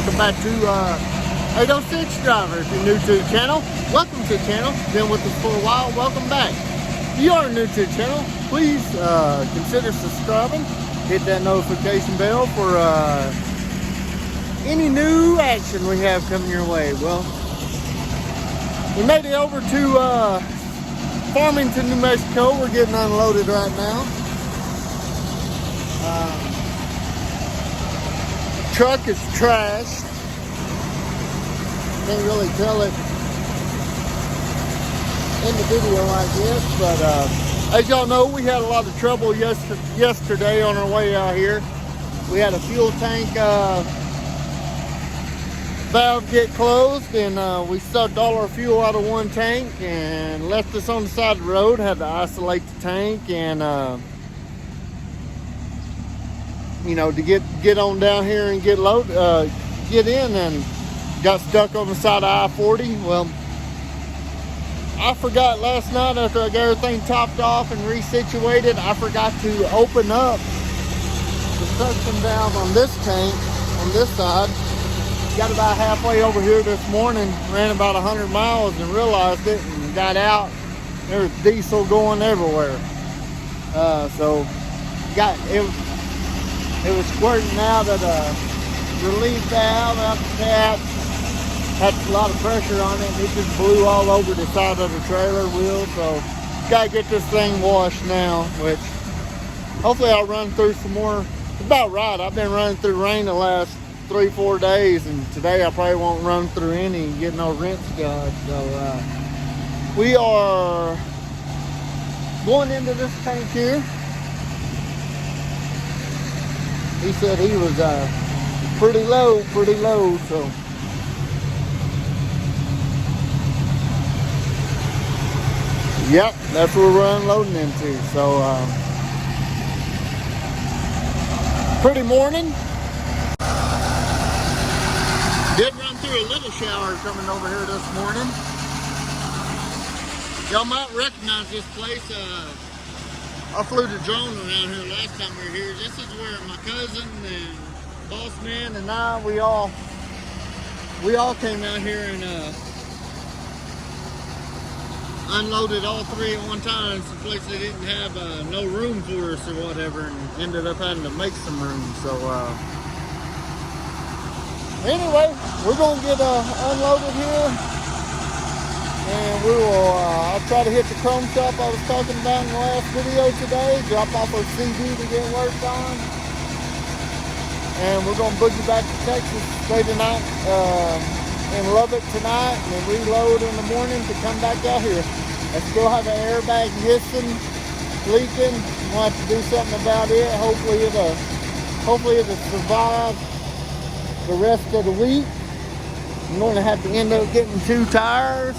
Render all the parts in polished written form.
Welcome back to 806 Driver. If you're new to the channel, welcome to the channel. Been with us for a while, welcome back. If you are new to the channel, please consider subscribing. Hit that notification bell for any new action we have coming your way. Well, we made it over to Farmington, New Mexico. We're getting unloaded right now. Truck is trashed. Can't really tell it in the video like this, but as y'all know, we had a lot of trouble yesterday on our way out here. We had a fuel tank valve get closed, and we sucked all our fuel out of one tank and left us on the side of the road. Had to isolate the tank and you know, to get on down here and get in, and got stuck on the side of I-40. Well, I forgot last night after I got everything topped off and resituated, I forgot to open up the suction valve on this tank on this side. Got about halfway over here this morning, ran about 100 miles and realized it and got out. There was diesel going everywhere. So it was squirting out of the relief valve out the tap. Had a lot of pressure on it. It just blew all over the side of the trailer wheel. So gotta get this thing washed now, which hopefully I'll run through some more. It's about right. I've been running through rain the last 3-4 days, and today I probably won't run through any and get no rinse guard. So we are going into this tank here. He said he was pretty low, so. Yep, that's where we're unloading into. So, pretty morning. Did run through a little shower coming over here this morning. Y'all might recognize this place. I flew the drone around here last time we were here. This is where my cousin and boss man and I, we all came out here and unloaded all three at one time. It's a place they didn't have no room for us or whatever, and ended up having to make some room. So anyway, we're gonna get unloaded here. And we will, I'll try to hit the chrome shop I was talking about in the last video today. Drop off our CD to get worked on. And we're going to boogie back to Texas, stay tonight in Lubbock tonight, and then reload in the morning to come back out here. I still have an airbag hissing, leaking. We'll have to do something about it. Hopefully it'll survive the rest of the week. I'm going to have to end up getting 2 tires.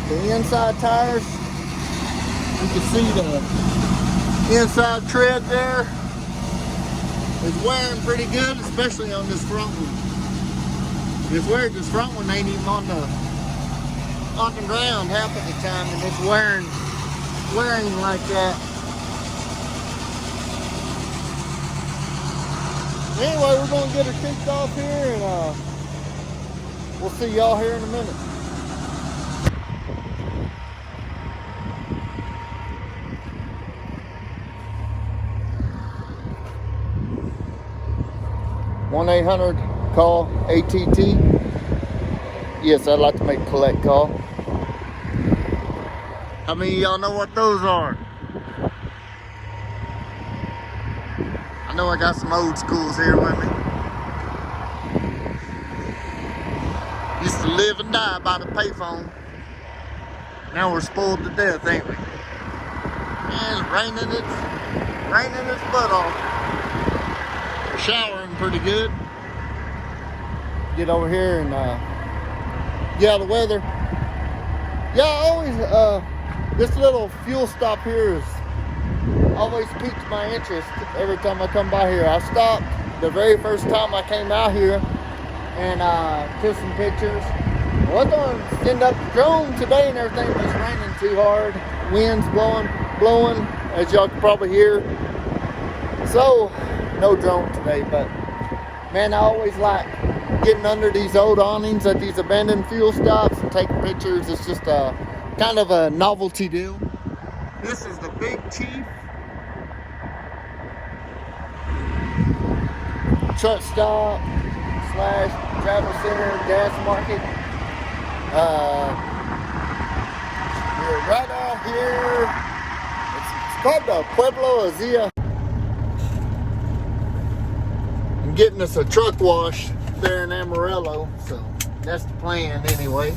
The inside tires, you can see the inside tread there is wearing pretty good, especially on this front one. It's weird, this front one ain't even on the ground half of the time, and it's wearing like that. Anyway, we're gonna get her kicked off here, and we'll see y'all here in a minute. call ATT. Yes, I'd like to make a collect call. How many of y'all know what those are? I know I got some old schools here with me. Used to live and die by the payphone. Now we're spoiled to death, ain't we? Yeah, it's raining its butt off. Showering pretty good. Get over here and get out of the weather. Yeah, I always this little fuel stop here is always piques my interest every time I come by here. I stopped the very first time I came out here and took some pictures. I was going to send up the drone today and everything, but it's raining too hard. Wind's blowing, as y'all can probably hear. So no drone today, but man, I always like getting under these old awnings at these abandoned fuel stops and taking pictures. It's just a kind of a novelty deal. This is the Big Chief truck stop / travel center gas market. We're right out here. It's called the Pueblo Azia. I'm getting us a truck wash there in Amarillo, so that's the plan anyway.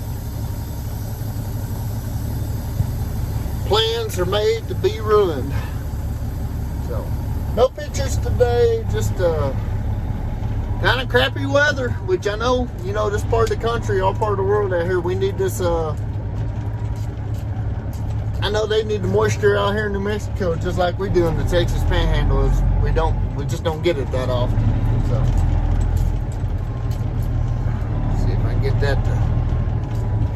Plans are made to be ruined. So no pictures today, just kind of crappy weather, which I know, you know, this part of the country, all part of the world out here, we need this, I know they need the moisture out here in New Mexico, just like we do in the Texas Panhandle. We just don't get it that often. So, let's see if I can get that to,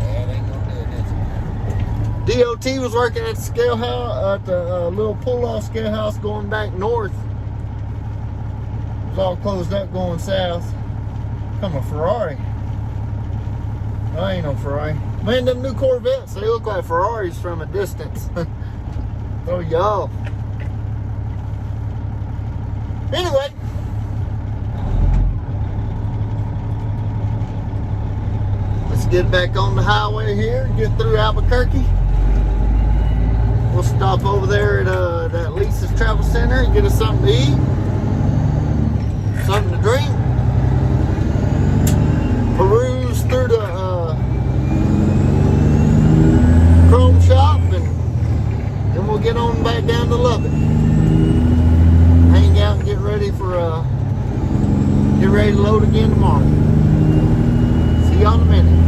yeah, it ain't gonna do it, is it? DOT was working at the scale house, at the little pull-off scale house going back north. It's all closed up going south. Come a Ferrari. No, ain't no Ferrari. Man, them new Corvettes, they look like Ferraris from a distance. Oh, y'all. Anyway. Let's get back on the highway here and get through Albuquerque. We'll stop over there at that Lisa's Travel Center and get us something to eat. Something to drink. Peruse through the Chrome shop, and then we'll get on back down to Lubbock. Hang out and get ready to load again tomorrow. See y'all in a minute.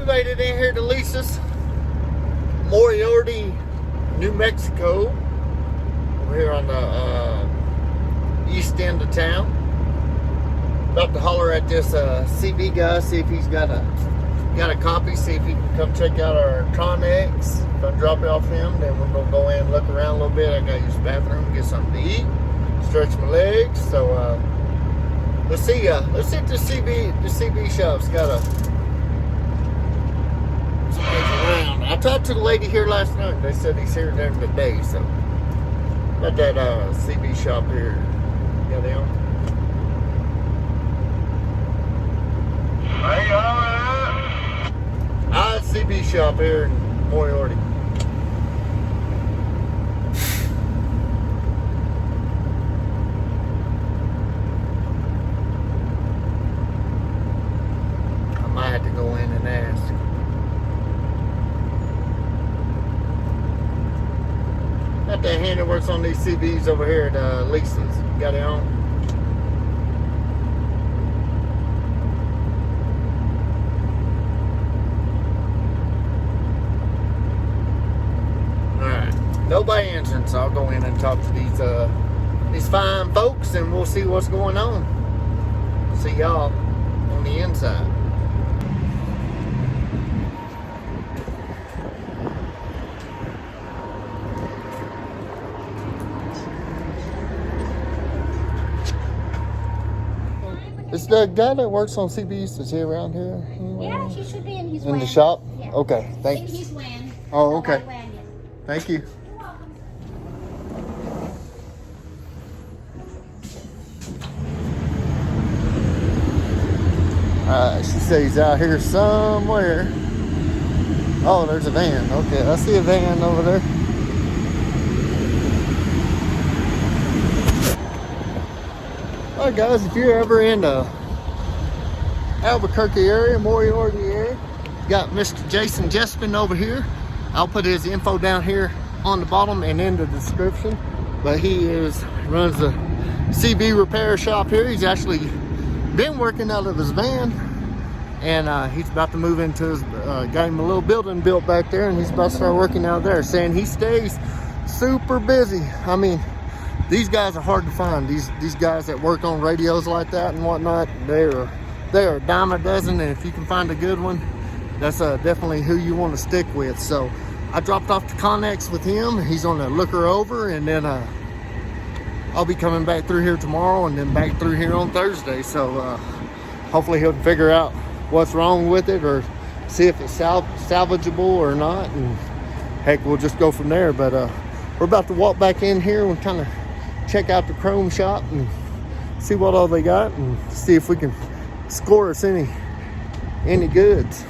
Made it in here to Lisa's, Moriarty, New Mexico. We're here on the east end of town. About to holler at this CB guy, see if he's got a copy, see if he can come check out our Connex. If I drop it off him, then we're gonna go in and look around a little bit. I gotta use the bathroom, get something to eat, stretch my legs. So let's see. Let's hit the CB shop's got a. Around. I talked to the lady here last night. They said he's here during the day. So about that CB shop here. Yeah, they are. Hey, CB shop here in Moriarty. I might have to go in and ask. Got that hand that works on these CBs over here at Lisa's. You got it on? Alright. Nobody answering, so I'll go in and talk to these fine folks and we'll see what's going on. See y'all on the inside. Is the guy that works on CBs, is he around here anywhere? Yeah, he should be in his In the shop? Yeah. Okay, thanks. In his van. Oh, okay. Thank you. You're welcome. She says he's out here somewhere. Oh, there's a van. Okay, I see a van over there. Alright guys, if you're ever in the Albuquerque area, Moriarty area, got Mr. Jason Jepsen over here. I'll put his info down here on the bottom and in the description. But he runs a CB repair shop here. He's actually been working out of his van, and he's about to move into his, got him a little building built back there, and he's about to start working out there, saying he stays super busy. I mean, these guys are hard to find. These guys that work on radios like that and whatnot, they are a dime a dozen, and if you can find a good one, that's definitely who you want to stick with. So I dropped off to Connex with him. He's on to look her over, and then I'll be coming back through here tomorrow and then back through here on Thursday. So hopefully he'll figure out what's wrong with it or see if it's salvageable or not, and heck, we'll just go from there. But we're about to walk back in here and kind of check out the chrome shop and see what all they got and see if we can score us any goods.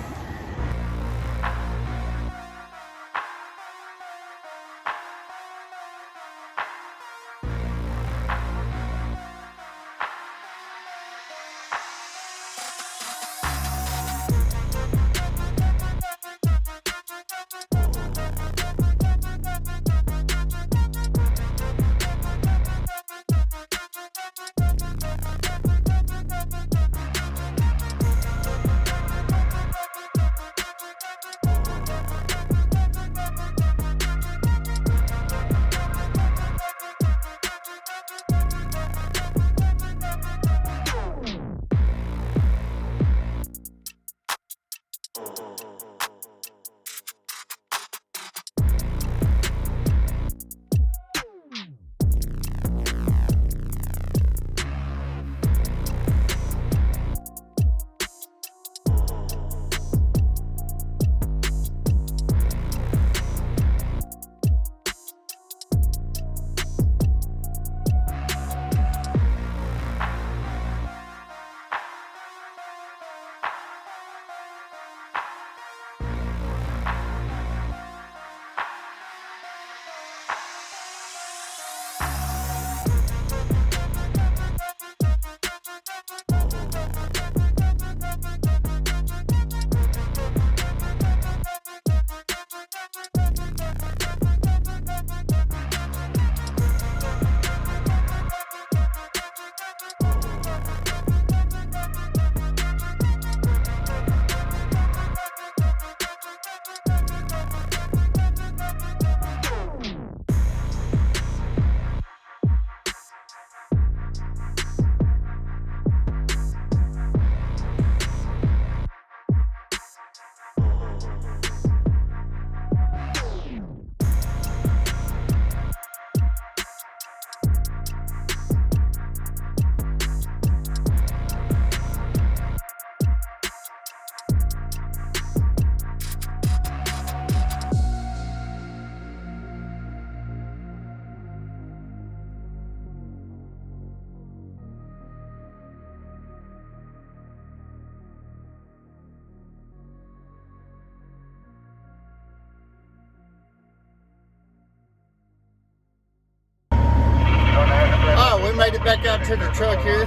Made it back out to the truck here.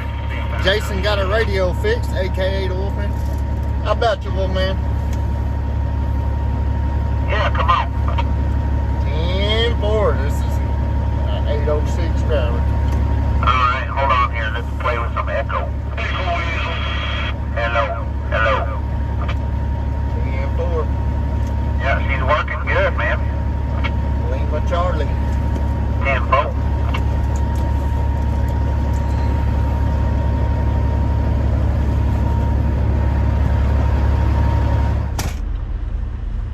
Jason got a radio fixed, aka the Wolfman. How about you, Wolfman? Yeah, come on. 10-4. This is an 806 driver. Alright, hold on here. Let's play with some echo. Hello. 10-4. Yeah, she's working good, man. Lima Charlie. 10-4.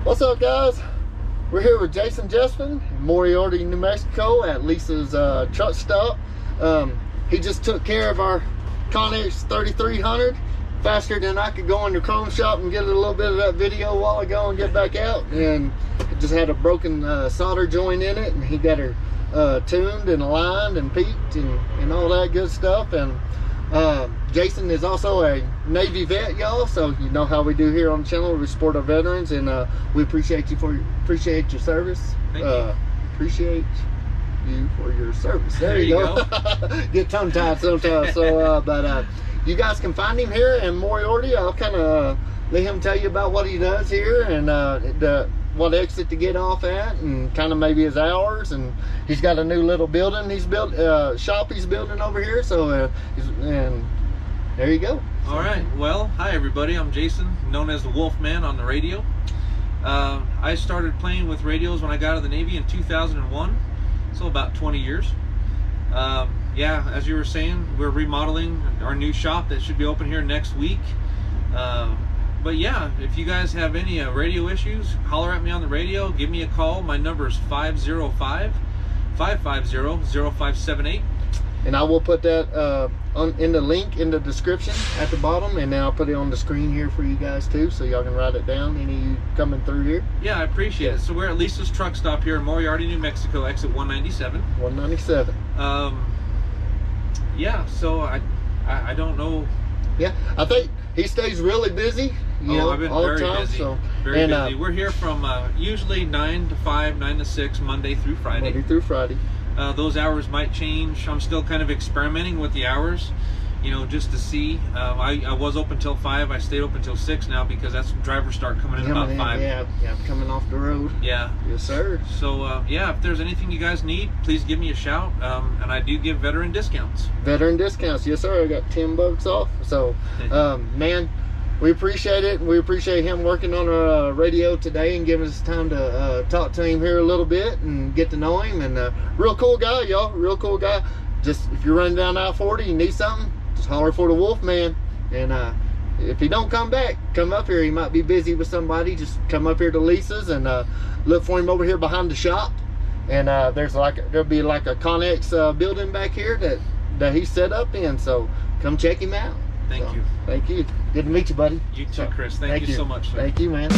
What's up, guys? We're here with Jason Jepsen, Moriarty, New Mexico, at Lisa's truck stop. He just took care of our Connex 3300 faster than I could go in the chrome shop and get a little bit of that video a while ago and get back out. And it just had a broken solder joint in it, and he got her tuned and aligned and peaked and all that good stuff. And Jason is also a Navy vet, y'all. So you know how we do here on the channel. We support our veterans, and we appreciate you appreciate your service. Thank you. Appreciate you for your service. There you go. Get tongue tied sometimes. So, but you guys can find him here in Moriarty. I'll kind of let him tell you about what he does here and what exit to get off at, and kind of maybe his hours. And he's got a new little building he's built, shop he's building over here. So, and there you go. All right. Well, hi everybody. I'm Jason, known as the Wolfman on the radio. I started playing with radios when I got out of the Navy in 2001, so about 20 years. Yeah, as you were saying, we're remodeling our new shop that should be open here next week. But yeah, if you guys have any radio issues, holler at me on the radio. Give me a call. My number is 505-550-0578. And I will put that in the link in the description at the bottom, and then I'll put it on the screen here for you guys too, so y'all can write it down, any of you coming through here. Yeah, I appreciate it. So we're at Lisa's truck stop here in Moriarty, New Mexico, exit 197. 197. Yeah, so I don't know. Yeah, I think he stays really busy, you know, I've been all very the time. busy. So, Very busy. We're here from usually 9 to 5, 9 to 6, Monday through Friday. Monday through Friday. Those hours might change. I'm still kind of experimenting with the hours, you know, just to see. I was open till 5. I stayed open till 6 now because that's when drivers start coming in about 5. Yeah, coming off the road. Yeah. Yes, sir. So, yeah, if there's anything you guys need, please give me a shout. And I do give veteran discounts. Veteran discounts. Yes, sir. I got $10 off. So, man, we appreciate it. We appreciate him working on our radio today and giving us time to talk to him here a little bit and get to know him. And real cool guy, y'all. Real cool guy. Just if you're running down I-40, you need something, just holler for the Wolfman. And if he don't come back, come up here. He might be busy with somebody. Just come up here to Lisa's and look for him over here behind the shop. And there'll be like a Connex building back here that he's set up in. So come check him out. Thank you. Thank you. Good to meet you, buddy. You too, Chris. Thank you so much, sir. Thank you, man.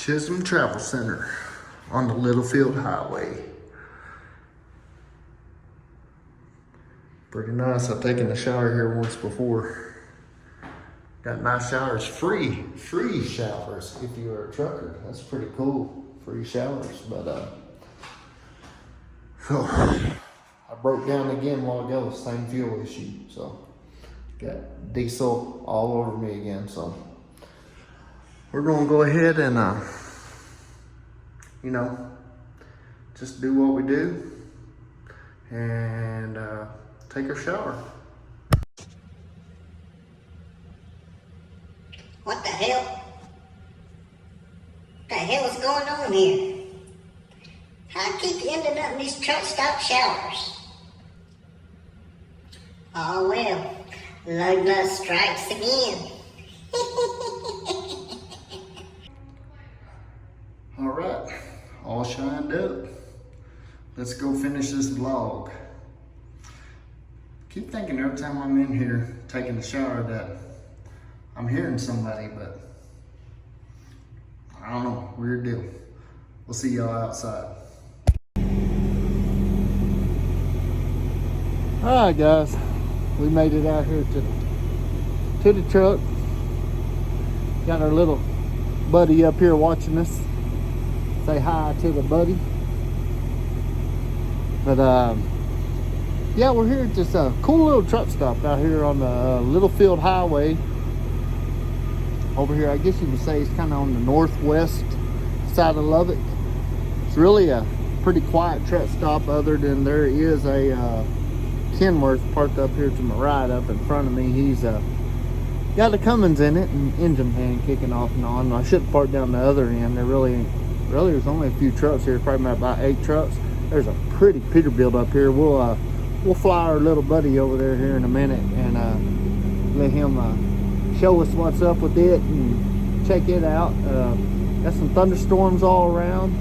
Chisum Travel Center on the Littlefield Highway. Pretty nice. I've taken a shower here once before. Got nice showers, free showers if you are a trucker. That's pretty cool, free showers. But so I broke down again a while ago, same fuel issue. So got diesel all over me again. So we're gonna go ahead and you know, just do what we do and take a shower. What the hell? What the hell is going on here? I keep ending up in these truck stop showers. Oh well, Lubbock strikes again. All right, all shined up. Let's go finish this vlog. Keep thinking every time I'm in here taking a shower that I'm hearing somebody, but I don't know, weird deal. We'll see y'all outside. All right, guys, we made it out here to the truck. Got our little buddy up here watching us. Say hi to the buddy. But yeah, we're here at this cool little truck stop out here on the Littlefield Highway. Over here, I guess you could say it's kind of on the northwest side of Lubbock. It's really a pretty quiet truck stop, other than there is a Kenworth parked up here to my right up in front of me. He's got the Cummins in it and engine fan kicking off and on. I should park down the other end. There really there's only a few trucks here, probably about 8 trucks. There's a pretty Peterbilt up here. We'll fly our little buddy over there here in a minute and let him show us what's up with it and check it out. Got some thunderstorms all around.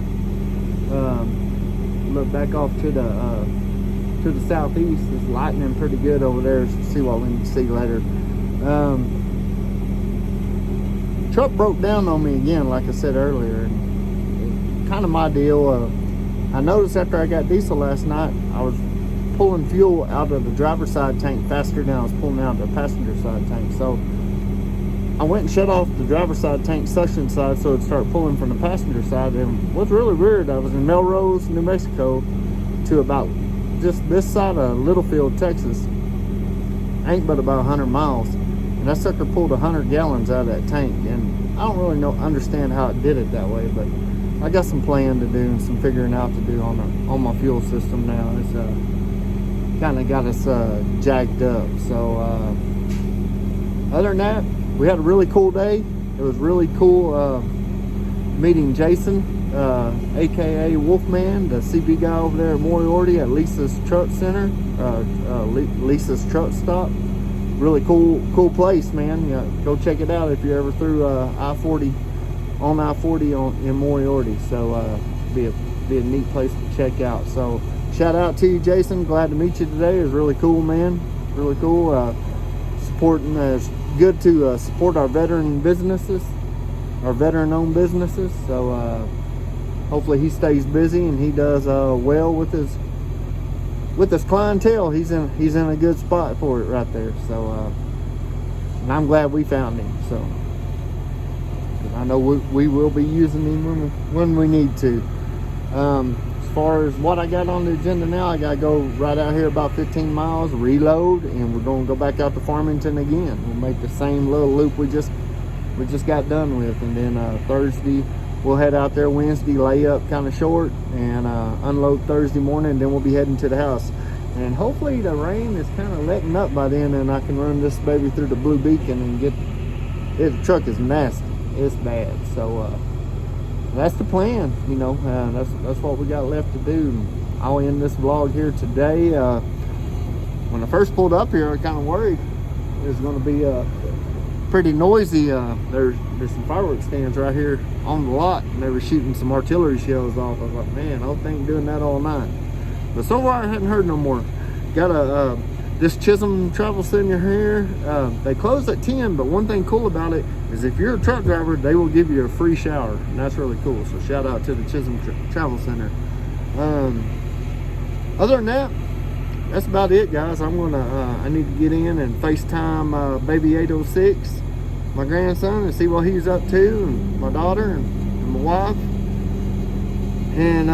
Look back off to the southeast. It's lightning pretty good over there. So see what we can see later. Truck broke down on me again, like I said earlier. And kind of my deal. I noticed after I got diesel last night, I was pulling fuel out of the driver's side tank faster than I was pulling out of the passenger side tank. So I went and shut off the driver's side tank suction side so it'd start pulling from the passenger side. And what's really weird, I was in Melrose, New Mexico, to about just this side of Littlefield, Texas. Ain't but about 100 miles. And that sucker pulled 100 gallons out of that tank. And I don't really understand how it did it that way, but I got some planning to do and some figuring out to do on my fuel system now. It's kind of got us jacked up. So other than that, we had a really cool day. It was really cool meeting Jason, aka Wolfman, the CB guy over there at Moriarty at Lisa's Truck Center, Lisa's Truck Stop. Really cool place, man. Yeah, go check it out if you're ever through I-40 in Moriarty. So be a neat place to check out. So shout out to you, Jason. Glad to meet you today. It was really cool, man. Really cool. Supporting it's good to support our veteran businesses, our veteran-owned businesses. So hopefully he stays busy and he does well with his clientele. He's in a good spot for it right there. So and I'm glad we found him. So I know we will be using him when we need to. As far as what I got on the agenda now, I gotta go right out here about 15 miles, reload, and we're gonna go back out to Farmington again. We'll make the same little loop we just got done with, and then Thursday we'll head out there. Wednesday lay up kind of short and unload Thursday morning, and then we'll be heading to the house. And hopefully the rain is kind of letting up by then, and I can run this baby through the Blue Beacon and get it. The truck is nasty. It's bad. So that's the plan, you know. That's what we got left to do. I'll end this vlog here today. When I first pulled up here, I kind of worried it was going to be pretty noisy. There's some fireworks stands right here on the lot, and they were shooting some artillery shells off. I was like, man, I hope they ain't doing that all night. But so far I hadn't heard no more. Got this Chisum travel center here. They close at 10, but one thing cool about it is if you're a truck driver, they will give you a free shower, and that's really cool. So shout out to the Chisum Travel Center. Other than that, that's about it, guys. I need to get in and FaceTime baby 806, my grandson, and see what he's up to, and my daughter and my wife. And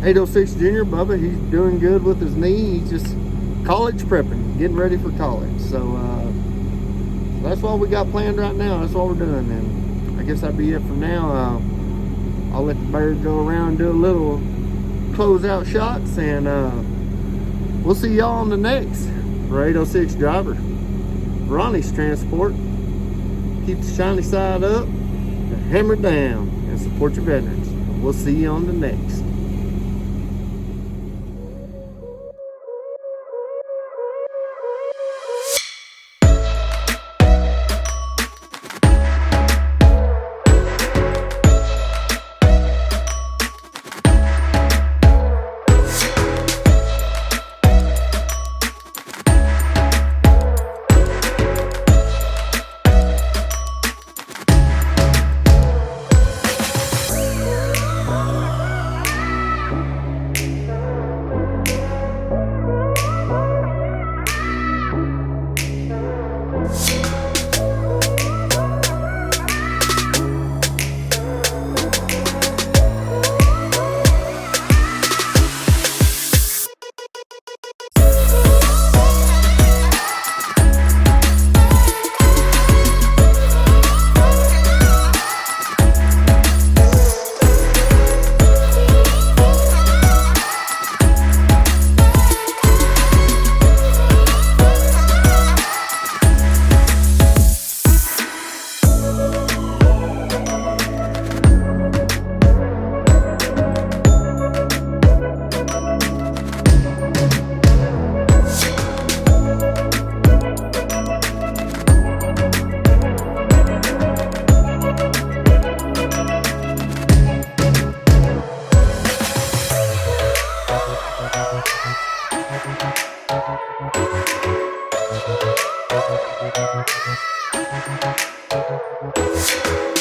806 Junior, Bubba, he's doing good with his knee. He's just college prepping, getting ready for college. So that's what we got planned right now. That's what we're doing. And I guess that'd be it for now. I'll let the bird go around and do a little closeout shots, and we'll see y'all on the next for 806 driver. Ronnie's Transport. Keep the shiny side up and hammer down and support your veterans. We'll see you on the next. Thank you.